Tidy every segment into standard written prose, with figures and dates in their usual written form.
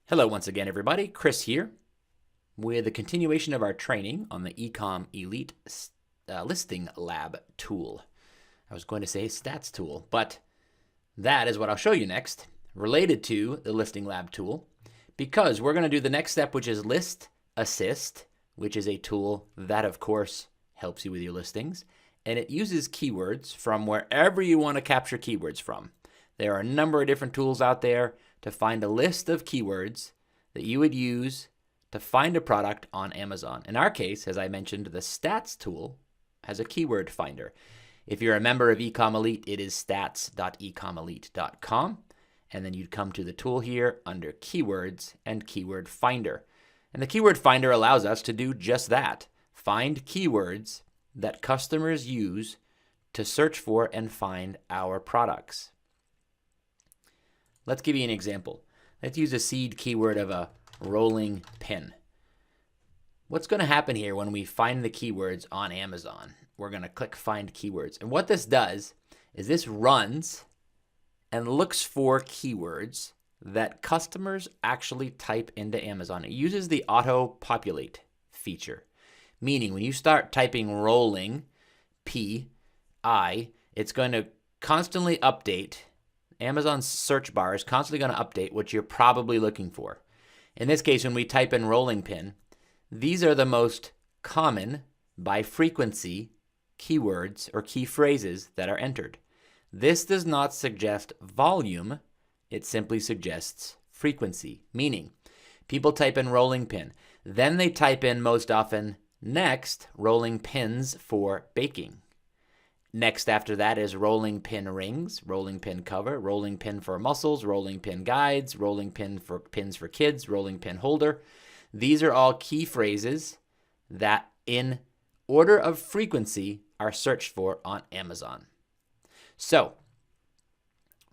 Hello once again, everybody. Chris here with a continuation of our training on the Ecomm Elite Listing Lab tool. I was going to say stats tool, but that is what I'll show you next, related to the Listing Lab tool, because we're going to do the next step, which is List Assist, which is a tool that, of course, helps you with your listings, and it uses keywords from wherever you want to capture keywords from. There are a number of different tools out there to find a list of keywords that you would use to find a product on Amazon. In our case, as I mentioned, the stats tool has a keyword finder. If you're a member of Ecomm Elite, it is stats.ecommelite.com. And then you'd come to the tool here under keywords and keyword finder. And the keyword finder allows us to do just that. Find keywords that customers use to search for and find our products. Let's give you an example. Let's use a seed keyword of a rolling pin. What's going to happen here when we find the keywords on Amazon? We're going to click Find Keywords. And what this does is this runs and looks for keywords that customers actually type into Amazon. It uses the auto-populate feature, meaning when you start typing rolling, P-I, it's going to constantly update. Amazon's search bar is constantly going to update what you're probably looking for. In this case, when we type in rolling pin, these are the most common by frequency keywords or key phrases that are entered. This does not suggest volume, it simply suggests frequency, meaning people type in rolling pin, then they type in most often next rolling pins for baking. Next after that is rolling pin rings, rolling pin cover, rolling pin for muscles, rolling pin guides, rolling pin for pins for kids, rolling pin holder. These are all key phrases that in order of frequency are searched for on Amazon. So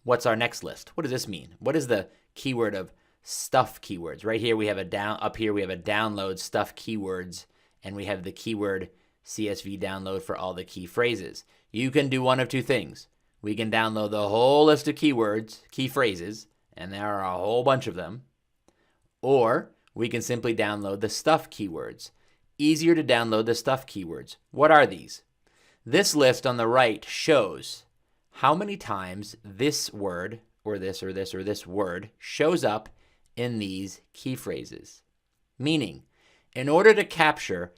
what's our next list? What does this mean? What is the keyword of stuff keywords? Right here we have up here we have a download stuff keywords, and we have the keyword CSV download for all the key phrases. You can do one of two things. We can download the whole list of keywords, key phrases, and there are a whole bunch of them. Or we can simply download the stuff keywords. Easier to download the stuff keywords. What are these? This list on the right shows how many times this word or this or this or this word shows up in these key phrases. Meaning, in order to capture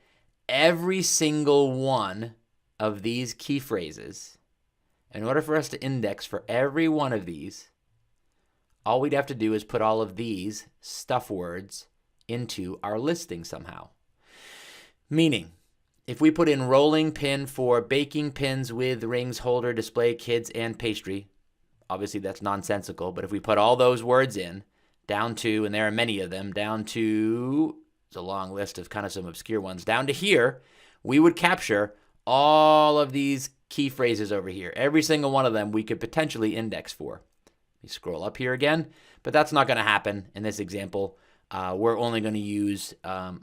every single one of these key phrases, in order for us to index for every one of these, all we'd have to do is put all of these stuff words into our listing somehow. Meaning, if we put in rolling pin for baking pins with rings, holder, display, kids, and pastry, obviously that's nonsensical, but if we put all those words in, down to, and there are many of them, down to, it's a long list of kind of some obscure ones, down to here, we would capture all of these key phrases over here. Every single one of them we could potentially index for. We scroll up here again, but that's not going to happen in this example. We're only going to use a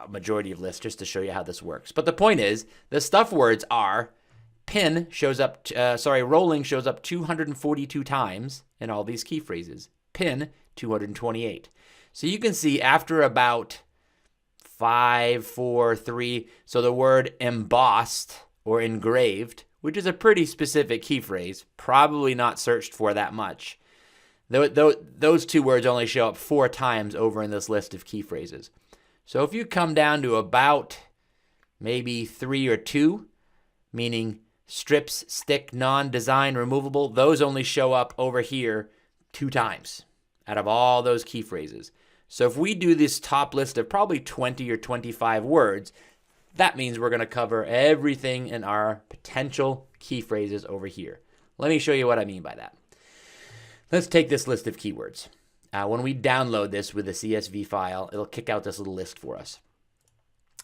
majority of lists just to show you how this works. But the point is, the stuff words are rolling shows up 242 times in all these key phrases. Pin, 228. So you can see after about 5, 4, 3, so the word embossed or engraved, which is a pretty specific key phrase, probably not searched for that much. Those two words only show up 4 times over in this list of key phrases. So if you come down to about maybe 3 or 2, meaning strips, stick, non-design, removable, those only show up over here 2 times out of all those key phrases. So if we do this top list of probably 20 or 25 words, that means we're going to cover everything in our potential key phrases over here. Let me show you what I mean by that. Let's take this list of keywords. When we download this with a CSV file, it'll kick out this little list for us.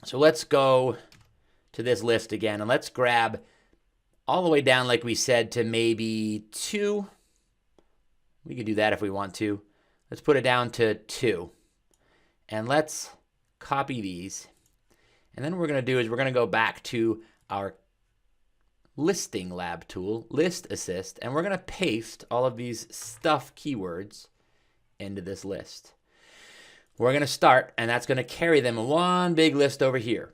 So let's go to this list again, and let's grab all the way down, like we said, to maybe 2. We could do that if we want to. Let's put it down to 2. And let's copy these. And then what we're going to do is we're going to go back to our Listing Lab tool, List Assist, and we're going to paste all of these stuff keywords into this list. We're going to start, and that's going to carry them one big list over here.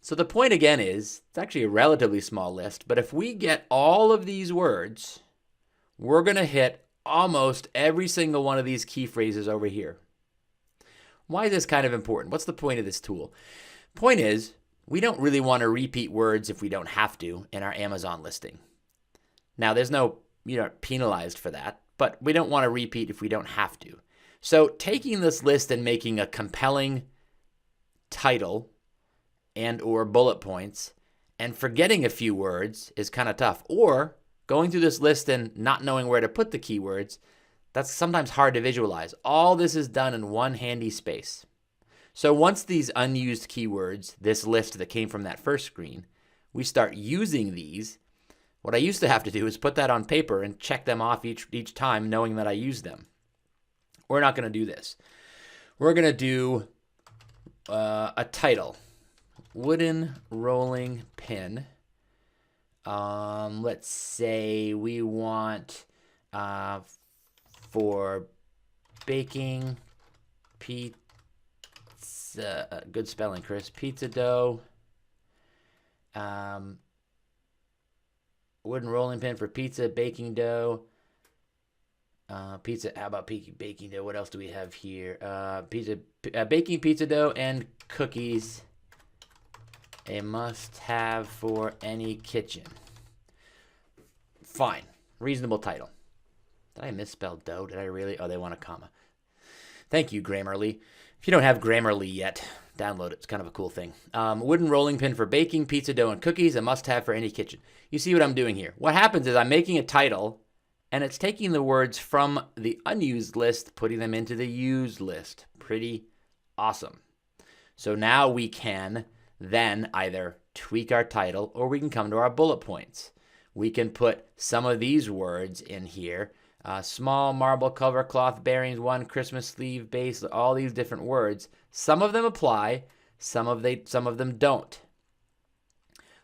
So the point again is, it's actually a relatively small list, but if we get all of these words, we're going to hit almost every single one of these key phrases over here. Why is this kind of important? What's the point of this tool? Point is, we don't really want to repeat words if we don't have to in our Amazon listing. Now, there's no, you're not penalized for that, but we don't want to repeat if we don't have to. So taking this list and making a compelling title and or bullet points and forgetting a few words is kind of tough. Or going through this list and not knowing where to put the keywords, that's sometimes hard to visualize. All this is done in one handy space. So once these unused keywords, this list that came from that first screen, we start using these, what I used to have to do is put that on paper and check them off each time knowing that I used them. We're not going to do this. We're going to do a title. Wooden rolling pin. Let's say we want for baking pizza, good spelling, Chris, pizza dough. Wooden rolling pin for pizza, baking dough. Pizza, how about baking dough? What else do we have here? Baking pizza dough and cookies. A must-have for any kitchen. Fine. Reasonable title. Did I misspell dough? Did I really? Oh, they want a comma. Thank you, Grammarly. If you don't have Grammarly yet, download it. It's kind of a cool thing. Wooden rolling pin for baking pizza dough and cookies. A must-have for any kitchen. You see what I'm doing here. What happens is I'm making a title, and it's taking the words from the unused list, putting them into the used list. Pretty awesome. So now we can then either tweak our title or we can come to our bullet points. We can put some of these words in here. Small marble cover cloth bearings, one Christmas sleeve base, all these different words. Some of them apply, some of them don't.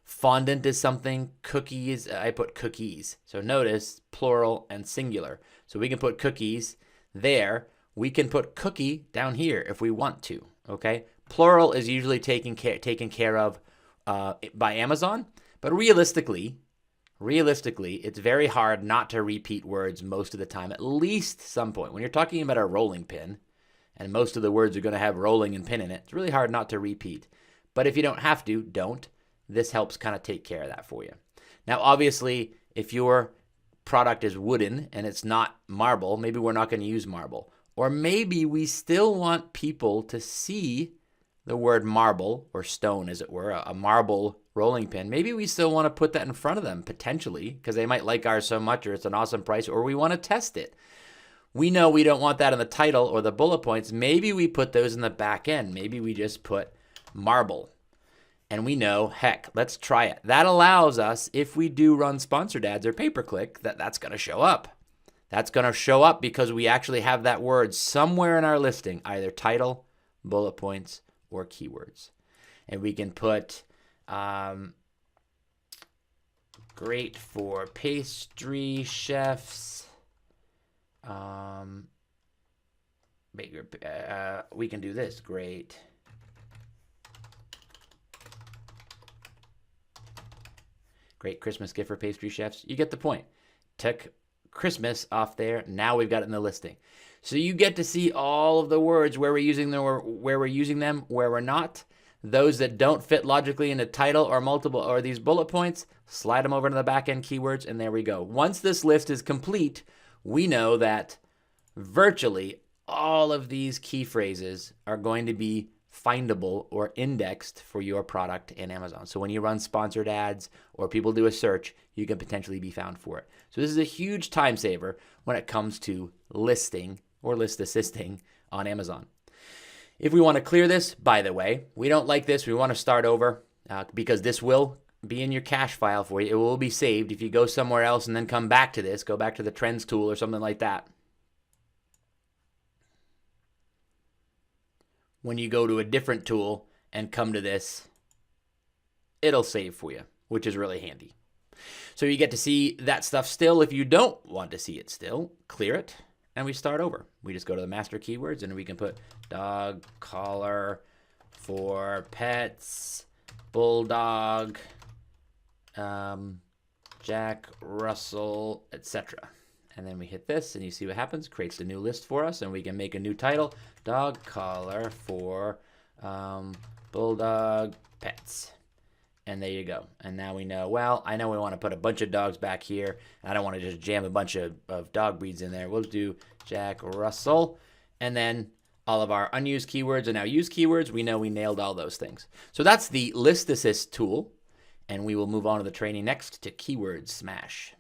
Fondant is something, cookies, I put cookies. So notice plural and singular. So we can put cookies there. We can put cookie down here if we want to, okay? Plural is usually taken care of by Amazon, but realistically, it's very hard not to repeat words most of the time, at least some point. When you're talking about a rolling pin, and most of the words are going to have rolling and pin in it, it's really hard not to repeat. But if you don't have to, don't. This helps kind of take care of that for you. Now, obviously, if your product is wooden and it's not marble, maybe we're not going to use marble. Or maybe we still want people to see the word marble, or stone as it were, a marble rolling pin. Maybe we still want to put that in front of them, potentially, because they might like ours so much, or it's an awesome price, or we want to test it. We know we don't want that in the title or the bullet points. Maybe we put those in the back end. Maybe we just put marble. And we know, heck, let's try it. That allows us, if we do run sponsored ads or pay-per-click, that's going to show up. That's going to show up because we actually have that word somewhere in our listing, either title, bullet points, or keywords. And we can put great for pastry chefs. We can do this. Great Christmas gift for pastry chefs. You get the point. Took Christmas off there. Now we've got it in the listing. So you get to see all of the words where we're using them, where we're not. Those that don't fit logically in a title or multiple or these bullet points, slide them over to the back end keywords, and there we go. Once this list is complete, we know that virtually all of these key phrases are going to be findable or indexed for your product in Amazon. So when you run sponsored ads or people do a search, you can potentially be found for it. So this is a huge time saver when it comes to listing or list assisting on Amazon. If we want to clear this, by the way, we don't like this. We want to start over because this will be in your cache file for you. It will be saved. If you go somewhere else and then come back to this, go back to the trends tool or something like that. When you go to a different tool and come to this, it'll save for you, which is really handy. So you get to see that stuff still. If you don't want to see it still, clear it and we start over. We just go to the master keywords and we can put dog collar for pets, bulldog, Jack Russell, etc. And then we hit this and you see what happens. Creates the new list for us, and we can make a new title, dog collar for bulldog pets. And there you go. And now we know, well, I know we want to put a bunch of dogs back here. I don't want to just jam a bunch of dog breeds in there. We'll do Jack Russell. And then all of our unused keywords are now used keywords. We know we nailed all those things. So that's the List Assist tool. And we will move on to the training next to Keyword Smash.